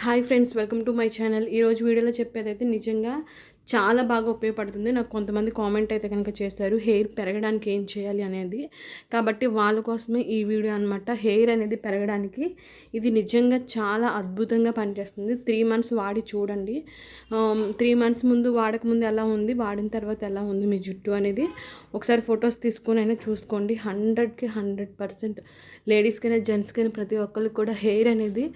Hi friends, welcome to my channel. ఈరోజు వీడియోలో చెప్పేదైతే నిజంగా చాలా బాగా ఉపయోగపడుతుంది. నాకు కొంతమంది కామెంట్ అయితే కనుక చేశారు, హెయిర్ పెరగడానికి ఏం చేయాలి అనేది. కాబట్టి వాళ్ళ కోసమే ఈ వీడియో అనమాట. హెయిర్ అనేది పెరగడానికి ఇది నిజంగా చాలా అద్భుతంగా పనిచేస్తుంది. 3 మంత్స్ వాడి చూడండి. 3 మంత్స్ ముందు వాడకముందు ఎలా ఉంది, వాడిన తర్వాత ఎలా ఉంది మీ జుట్టు అనేది ఒకసారి ఫొటోస్ తీసుకొని అయినా చూసుకోండి. 100కి 100% లేడీస్కైనా జెంట్స్కైనా ప్రతి ఒక్కరికి కూడా హెయిర్ అనేది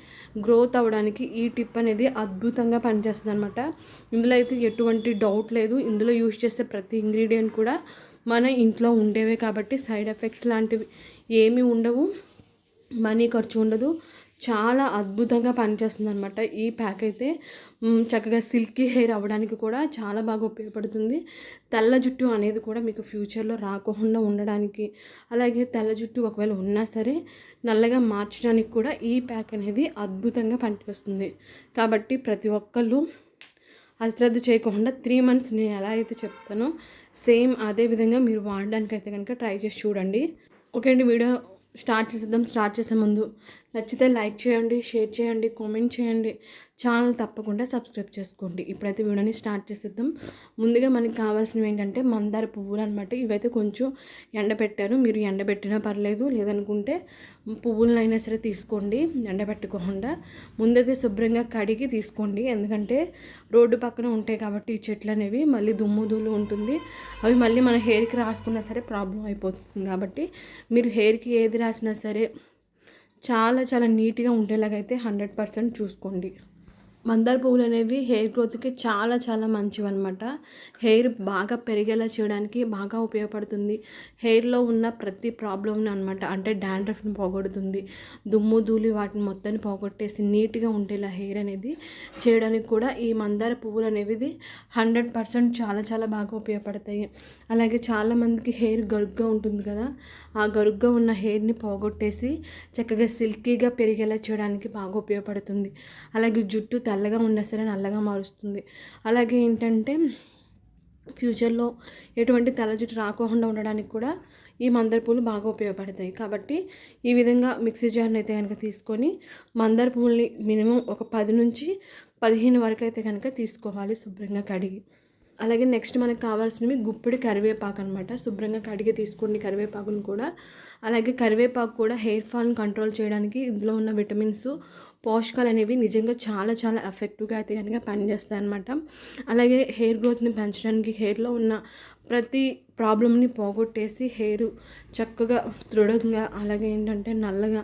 గ్రోత్ అవ్వడానికి ఈ టిప్ అనేది అద్భుతంగా పనిచేస్తుంది అనమాట. ఇందులో అయితే ఎటువంటి డౌట్ లేదు. ఇందులో యూజ్ చేసే ప్రతి ఇంగ్రీడియంట్ కూడా మన ఇంట్లో ఉండేవే కాబట్టి సైడ్ ఎఫెక్ట్స్ లాంటివి ఏమీ ఉండవు, మనీ ఖర్చు ఉండదు. చాలా అద్భుతంగా పనిచేస్తుంది అనమాట. ఈ ప్యాక్ అయితే చక్కగా సిల్కీ హెయిర్ అవ్వడానికి కూడా చాలా బాగా ఉపయోగపడుతుంది. తెల్ల జుట్టు అనేది కూడా మీకు ఫ్యూచర్లో రాకుండా ఉండడానికి, అలాగే తెల్ల జుట్టు ఒకవేళ ఉన్నా సరే నల్లగా మార్చడానికి కూడా ఈ ప్యాక్ అనేది అద్భుతంగా పనిచేస్తుంది. కాబట్టి ప్రతి ఒక్కళ్ళు అశ్రద్ధ చేయకుండా 3 మంత్స్ నేను ఎలా అయితే చెప్తానో సేమ్ అదే విధంగా మీరు వాడడానికి అయితే కనుక ట్రై చేసి చూడండి. ఓకే అండి, వీడియో స్టార్ట్ చేసే ముందు నచ్చితే లైక్ చేయండి, షేర్ చేయండి, కామెంట్ చేయండి, ఛానల్ తప్పకుండా సబ్స్క్రైబ్ చేసుకోండి. ఇప్పుడైతే వీడియోని స్టార్ట్ చేసేద్దాం. ముందుగా మనకి కావాల్సినవి ఏంటంటే మందార పువ్వులు అనమాట. ఇవైతే కొంచెం ఎండబెట్టాను. మీరు ఎండబెట్టినా పర్లేదు, లేదనుకుంటే పువ్వులనైనా సరే తీసుకోండి ఎండబెట్టకుండా. ముందైతే శుభ్రంగా కడిగి తీసుకోండి, ఎందుకంటే రోడ్డు పక్కన ఉంటాయి కాబట్టి ఈ చెట్లు అనేవి మళ్ళీ దుమ్ము ధూళి ఉంటుంది. అవి మళ్ళీ మన హెయిర్కి రాసుకున్నా సరే ప్రాబ్లం అయిపోతుంది. కాబట్టి మీరు హెయిర్కి ఏది రాసినా సరే చాలా చాలా నీట్గా ఉండేలాగైతే 100% చూసుకోండి. మందార పువ్వులు అనేవి హెయిర్ గ్రోత్కి చాలా చాలా మంచివి అనమాట. హెయిర్ బాగా పెరిగేలా చేయడానికి బాగా ఉపయోగపడుతుంది. హెయిర్లో ఉన్న ప్రతి ప్రాబ్లమ్ని అనమాట, అంటే డాండ్రఫ్ని పోగొడుతుంది. దుమ్ము ధూళి వాటిని మొత్తాన్ని పోగొట్టేసి నీట్గా ఉండేలా హెయిర్ అనేది చేయడానికి కూడా ఈ మందార పువ్వులు అనేవి 100% చాలా చాలా బాగా ఉపయోగపడతాయి. అలాగే చాలామందికి హెయిర్ గరుగ్గా ఉంటుంది కదా, ఆ గరుగ్గా ఉన్న హెయిర్ని పోగొట్టేసి చక్కగా సిల్కీగా పెరిగేలా చేయడానికి బాగా ఉపయోగపడుతుంది. అలాగే జుట్టు తెల్లగా ఉన్నా సరే నల్లగా మారుస్తుంది. అలాగే ఏంటంటే ఫ్యూచర్లో ఎటువంటి తెల్ల జుట్టు రాకుండా ఉండడానికి కూడా ఈ మందార పువ్వులు బాగా ఉపయోగపడతాయి. కాబట్టి ఈ విధంగా మిక్సీ జార్ని అయితే కనుక తీసుకొని మందార పువ్వుల్ని మినిమం ఒక 10 నుంచి 15 వరకు అయితే కనుక తీసుకోవాలి శుభ్రంగా కడిగి. అలాగే నెక్స్ట్ మనకు కావాల్సినవి గుప్పిడి కరివేపాకు అనమాట. శుభ్రంగా కడిగి తీసుకోండి కరివేపాకును కూడా. అలాగే కరివేపాకు కూడా హెయిర్ ఫాల్ని కంట్రోల్ చేయడానికి ఇందులో ఉన్న విటమిన్స్, పోషకాలు అనేవి నిజంగా చాలా చాలా ఎఫెక్టివ్గా అయితే కనుక పనిచేస్తాయి అనమాట. అలాగే హెయిర్ గ్రోత్ని పెంచడానికి, హెయిర్లో ఉన్న ప్రతి ప్రాబ్లమ్ని పోగొట్టేసి హెయిర్ చక్కగా దృఢంగా, అలాగే ఏంటంటే నల్లగా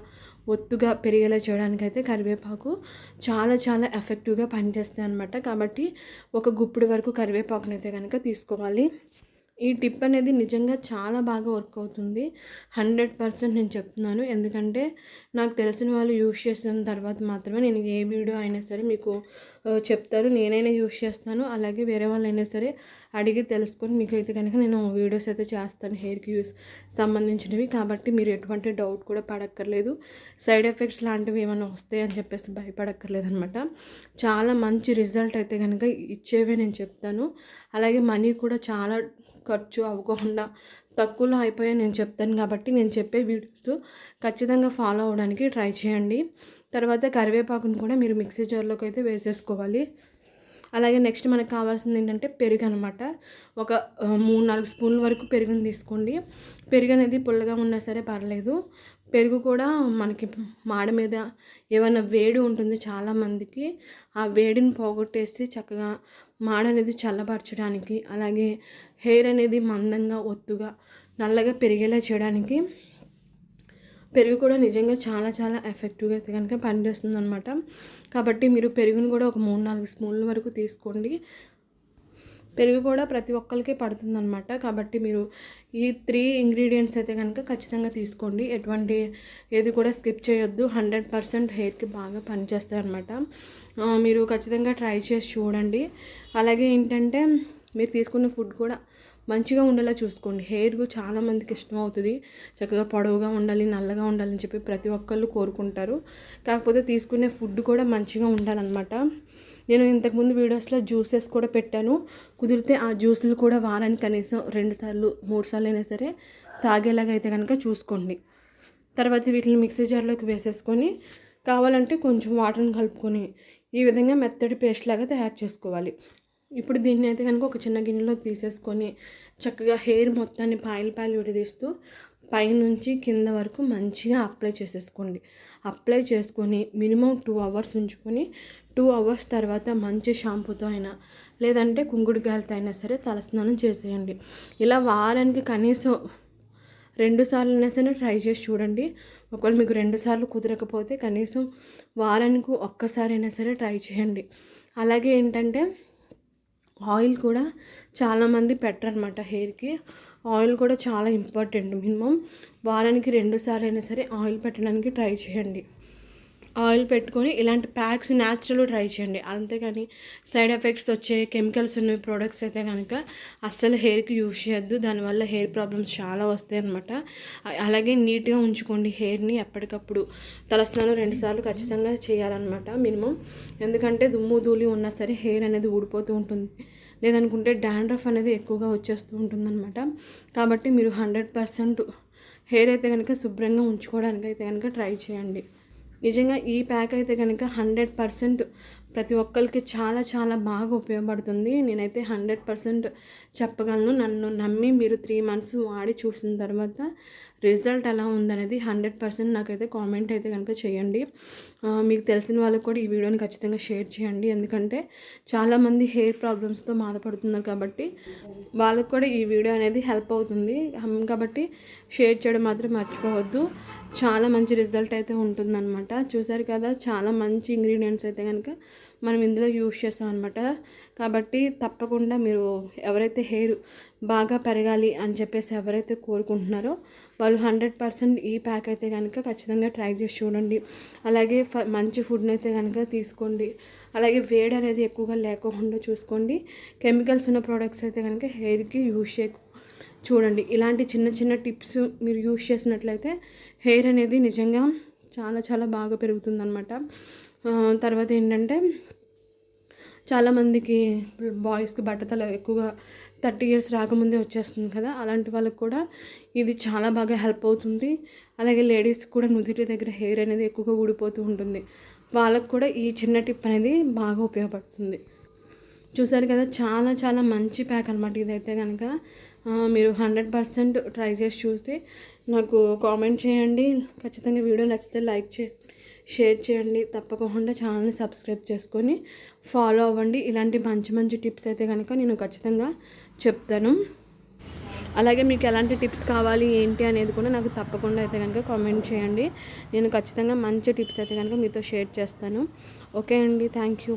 ఒత్తుగా పెరిగేలా చేయడానికి అయితే కరివేపాకు చాలా చాలా ఎఫెక్టివ్గా పనిచేస్తాయి అనమాట. కాబట్టి ఒక గుప్పిడి వరకు కరివేపాకునైతే కనుక తీసుకోవాలి. ఈ టిప్ అనేది నిజంగా చాలా బాగా వర్క్ అవుతుంది. 100% నేను చెప్తున్నాను. ఎందుకంటే నాకు తెలిసిన వాళ్ళు యూజ్ చేసిన తర్వాత మాత్రమే నేను ఏ వీడియో అయినా సరే మీకు చెప్తాను. నేనైనా యూజ్ చేస్తాను, అలాగే వేరే వాళ్ళైనా సరే అడిగి తెలుసుకొని మీకు అయితే కనుక నేను వీడియోస్ అయితే చేస్తాను హెయిర్కి సంబంధించినవి. కాబట్టి మీరు ఎటువంటి డౌట్ కూడా పడక్కర్లేదు. సైడ్ ఎఫెక్ట్స్ లాంటివి ఏమైనా వస్తాయని చెప్పేసి భయపడక్కర్లేదు అనమాట. చాలా మంచి రిజల్ట్ అయితే కనుక ఇచ్చేవే నేను చెప్తాను. అలాగే మనీ కూడా చాలా ఖర్చు అవ్వకుండా తక్కువలో అయిపోయాయి నేను చెప్తాను. కాబట్టి నేను చెప్పే వీడియోస్ ఖచ్చితంగా ఫాలో అవ్వడానికి ట్రై చేయండి. తర్వాత కరివేపాకును కూడా మీరు మిక్సీ జార్లోకి అయితే వేసేసుకోవాలి. అలాగే నెక్స్ట్ మనకు కావాల్సింది ఏంటంటే పెరుగు అనమాట. ఒక 3-4 స్పూన్ల వరకు పెరుగుని తీసుకోండి. పెరుగు అనేది పుల్లగా ఉన్నా సరే పర్లేదు. పెరుగు కూడా మనకి మాడ మీద ఏమైనా వేడి ఉంటుంది చాలామందికి, ఆ వేడిని పోగొట్టేసి చక్కగా మాడ అనేది చల్లబరచడానికి, అలాగే హెయిర్ అనేది మందంగా ఒత్తుగా నల్లగా పెరిగేలా చేయడానికి పెరుగు కూడా నిజంగా చాలా చాలా ఎఫెక్టివ్గా అయితే కనుక పనిచేస్తుంది అనమాట. కాబట్టి మీరు పెరుగును కూడా ఒక 3-4 స్పూన్ల వరకు తీసుకోండి. పెరుగు కూడా ప్రతి ఒక్కరికి పడుతుంది అనమాట. కాబట్టి మీరు ఈ 3 ఇంగ్రీడియంట్స్ అయితే కనుక ఖచ్చితంగా తీసుకోండి. ఎటువంటి ఏది కూడా స్కిప్ చేయొద్దు. 100% హెయిర్కి బాగా పనిచేస్తాయి అనమాట. మీరు ఖచ్చితంగా ట్రై చేసి చూడండి. అలాగే ఏంటంటే మీరు తీసుకున్న ఫుడ్ కూడా మంచిగా ఉండేలా చూసుకోండి. హెయిర్ చాలామందికి ఇష్టం అవుతుంది, చక్కగా పొడవుగా ఉండాలి, నల్లగా ఉండాలని చెప్పి ప్రతి ఒక్కళ్ళు కోరుకుంటారు. కాకపోతే తీసుకునే ఫుడ్ కూడా మంచిగా ఉండాలన్నమాట. నేను ఇంతకుముందు వీడియోస్లో జ్యూసెస్ కూడా పెట్టాను. కుదిరితే ఆ జ్యూసులు కూడా వారానికి కనీసం 2 సార్లు 3 సార్లు అయినా సరే తాగేలాగా అయితే కనుక చూసుకోండి. తర్వాత వీటిని మిక్సీ జార్లోకి వేసేసుకొని కావాలంటే కొంచెం వాటర్ని కలుపుకొని ఈ విధంగా మెత్తటి పేస్ట్ లాగా తయారు చేసుకోవాలి. ఇప్పుడు దీన్ని అయితే కనుక ఒక చిన్న గిన్నెలో తీసేసుకొని చక్కగా హెయిర్ మొత్తాన్ని పాయలు విడదీస్తూ పైనుంచి కింద వరకు మంచిగా అప్లై చేసేసుకోండి. అప్లై చేసుకొని మినిమం 2 అవర్స్ ఉంచుకొని 2 అవర్స్ తర్వాత మంచి షాంపూతో అయినా లేదంటే కుంకుడుకాయలతో అయినా సరే తలస్నానం చేసేయండి. ఇలా వారానికి కనీసం 2 సార్లు అయినా సరే ట్రై చేసి చూడండి. ఒకవేళ మీకు 2 సార్లు కుదరకపోతే కనీసం వారానికి ఒక్కసారైనా సరే ట్రై చేయండి. అలాగే ఏంటంటే ఆయిల్ కూడా చాలామంది పెట్టరనమాట హెయిర్కి. ఆయిల్ కూడా చాలా ఇంపార్టెంట్. మినిమం వారానికి 2 సార్లు అయినా సరే ఆయిల్ పెట్టడానికి ట్రై చేయండి. ఆయిల్ పెట్టుకొని ఇలాంటి ప్యాక్స్ న్యాచురల్ ట్రై చేయండి. అంతేగాని సైడ్ ఎఫెక్ట్స్ వచ్చే కెమికల్స్ ఉన్న ప్రోడక్ట్స్ అయితే కనుక అస్సలు హెయిర్కి యూజ్ చేయొద్దు. దానివల్ల హెయిర్ ప్రాబ్లమ్స్ చాలా వస్తాయి అన్నమాట. అలాగే నీట్గా ఉంచుకోండి హెయిర్ని. ఎప్పటికప్పుడు తలస్నానం 2 సార్లు ఖచ్చితంగా చేయాలన్నమాట మినిమం. ఎందుకంటే దుమ్ము ధూళి ఉన్నా సరే హెయిర్ అనేది ఊడిపోతూ ఉంటుంది. లేదనుకుంటే డాండ్రఫ్ అనేది ఎక్కువగా వచ్చేస్తూ ఉంటుందన్నమాట. కాబట్టి మీరు 100% హెయిర్ అయితే కనుక శుభ్రంగా ఉంచుకోవడానికి అయితే కనుక ట్రై చేయండి. నిజంగా ఈ ప్యాక్ అయితే కనుక 100% ప్రతి ఒక్కరికి చాలా చాలా బాగా ఉపయోగపడుతుంది. నేనైతే 100% చెప్పగలను. నన్ను నమ్మి మీరు 3 మంత్స్ వాడి చూసిన తర్వాత రిజల్ట్ ఎలా ఉందనేది 100% నాకైతే కామెంట్ అయితే కనుక చేయండి. మీకు తెలిసిన వాళ్ళకి కూడా ఈ వీడియోని ఖచ్చితంగా షేర్ చేయండి. ఎందుకంటే చాలామంది హెయిర్ ప్రాబ్లమ్స్తో బాధపడుతున్నారు కాబట్టి వాళ్ళకి కూడా ఈ వీడియో అనేది హెల్ప్ అవుతుంది. కాబట్టి షేర్ చేయడం మాత్రం మర్చిపోవద్దు. చాలా మంచి రిజల్ట్ అయితే ఉంటుందన్నమాట. చూసారు కదా, చాలా మంచి ఇంగ్రీడియంట్స్ అయితే కనుక మనం ఇందులో యూజ్ చేస్తాం అనమాట. కాబట్టి తప్పకుండా మీరు ఎవరైతే హెయిర్ బాగా పెరగాలి అని చెప్పేసి ఎవరైతే కోరుకుంటున్నారో వాళ్ళు 100% ఈ ప్యాక్ అయితే కనుక ఖచ్చితంగా ట్రై చేసి చూడండి. అలాగే మంచి ఫుడ్ని అయితే కనుక తీసుకోండి. అలాగే వేడి అనేది ఎక్కువగా లేకుండా చూసుకోండి. కెమికల్స్ ఉన్న ప్రోడక్ట్స్ అయితే కనుక హెయిర్కి యూజ్ చూడండి. ఇలాంటి చిన్న చిన్న టిప్స్ మీరు యూజ్ చేసినట్లయితే హెయిర్ అనేది నిజంగా చాలా చాలా బాగా పెరుగుతుందన్నమాట. తర్వాత ఏంటంటే చాలామందికి బాయ్స్కి బట్టతల ఎక్కువగా 30 years రాకముందే వచ్చేస్తుంది కదా, అలాంటి వాళ్ళకి కూడా ఇది చాలా బాగా హెల్ప్ అవుతుంది. అలాగే లేడీస్కి కూడా నుదిటి దగ్గర హెయిర్ అనేది ఎక్కువగా ఊడిపోతూ ఉంటుంది. వాళ్ళకు కూడా ఈ చిన్న టిప్ అనేది బాగా ఉపయోగపడుతుంది. చూసారు కదా, చాలా చాలా మంచి ప్యాక్ అనమాట ఇదైతే కనుక. మీరు 100% ట్రై చేసి చూసి నాకు కామెంట్ చేయండి. ఖచ్చితంగా వీడియో నచ్చితే లైక్ షేర్ చేయండి. తప్పకుండా ఛానల్ని సబ్స్క్రైబ్ చేసుకొని ఫాలో అవ్వండి. ఇలాంటి మంచి మంచి టిప్స్ అయితే కనుక నేను ఖచ్చితంగా చెప్తాను. అలాగే మీకు ఎలాంటి టిప్స్ కావాలి ఏంటి అనేది కూడా నాకు తప్పకుండా అయితే కనుక కామెంట్ చేయండి. నేను ఖచ్చితంగా మంచి టిప్స్ అయితే కనుక మీతో షేర్ చేస్తాను. ఓకే అండి, థ్యాంక్ యూ.